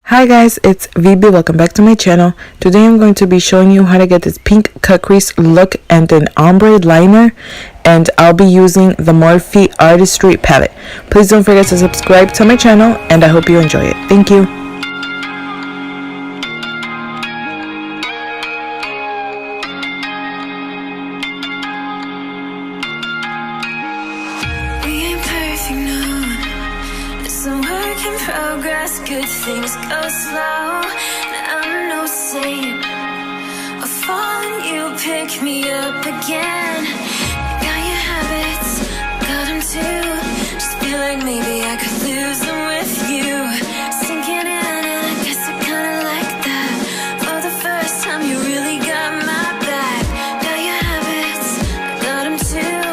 Hi guys, it's VB. Welcome back to my channel. Today I'm going to be showing you how to get this pink cut crease look and an ombre liner, and I'll be using the Morphe Artistry palette. Please don't forget to subscribe to my channel and I hope you enjoy it. Thank you. Progress, good things go slow. I'm no saint. I fall and you pick me up again. Got your habits, got them too. Just feel like maybe I could lose them with you. Sinking in, and I guess I kinda like that. For the first time, you really got my back. Got your habits, got them too.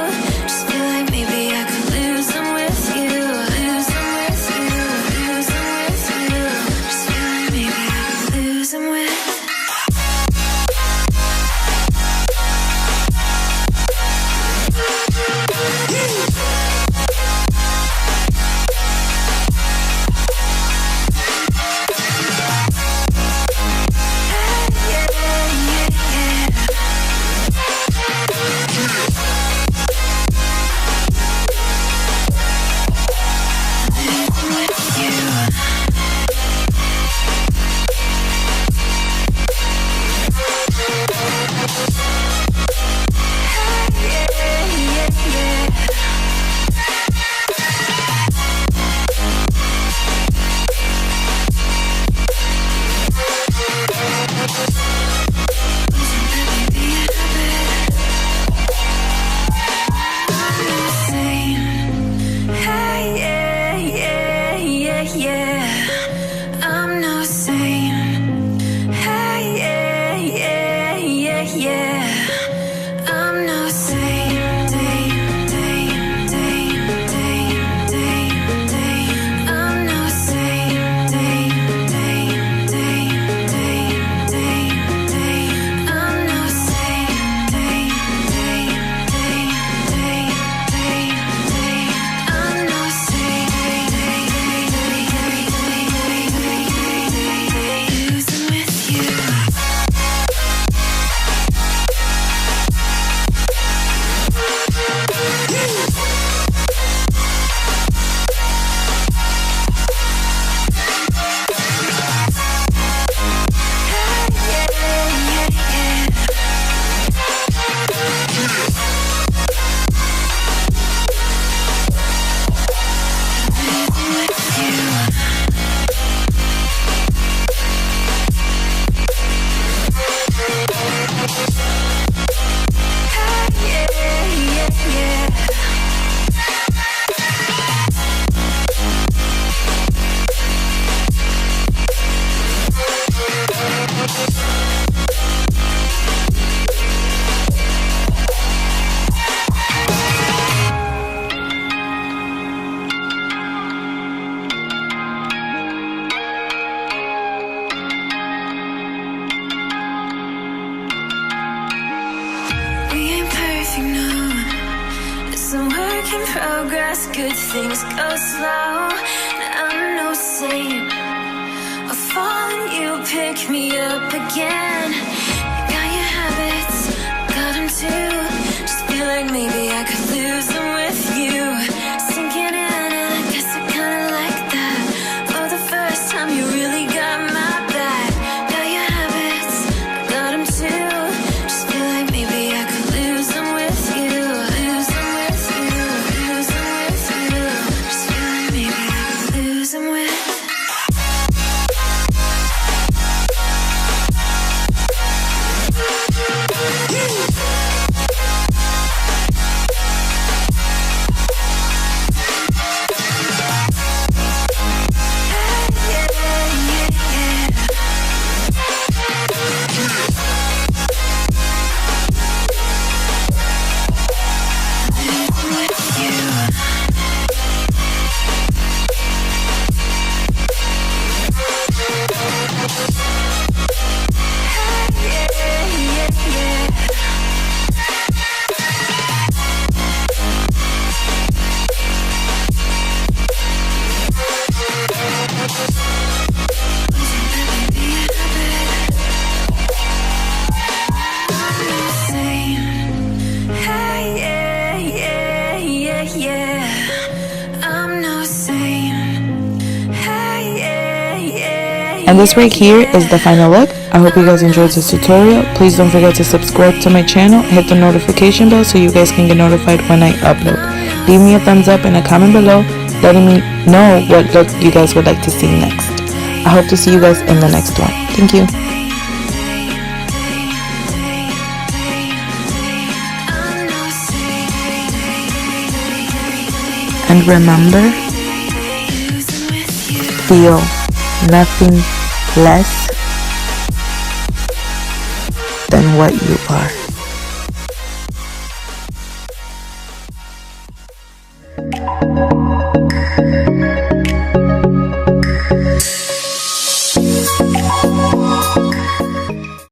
Just feel like maybe I could lose them with you. Lose them with you. Progress, good things go slow. I'm no saint. I fall and you pick me up again. Got your habits, got them too. Just feel like maybe I could lose them with you. Sinking in, and I guess I kinda like that. For the first time, you really got my back. Got your habits, got them too. Just feel like maybe I could lose them with you. Lose them with you. Lose them with you. Just feel like maybe I could lose them with you. yeah. I'm no saint. Hey, yeah, yeah. And this right here is the final look. I hope you guys enjoyed this tutorial. Please don't forget to subscribe to my channel, hit the notification bell so you guys can get notified when I upload. Leave me a thumbs up and a comment below letting me know what look you guys would like to see next. I hope to see you guys in the next one. Thank you. And remember, feel nothing less than what you are.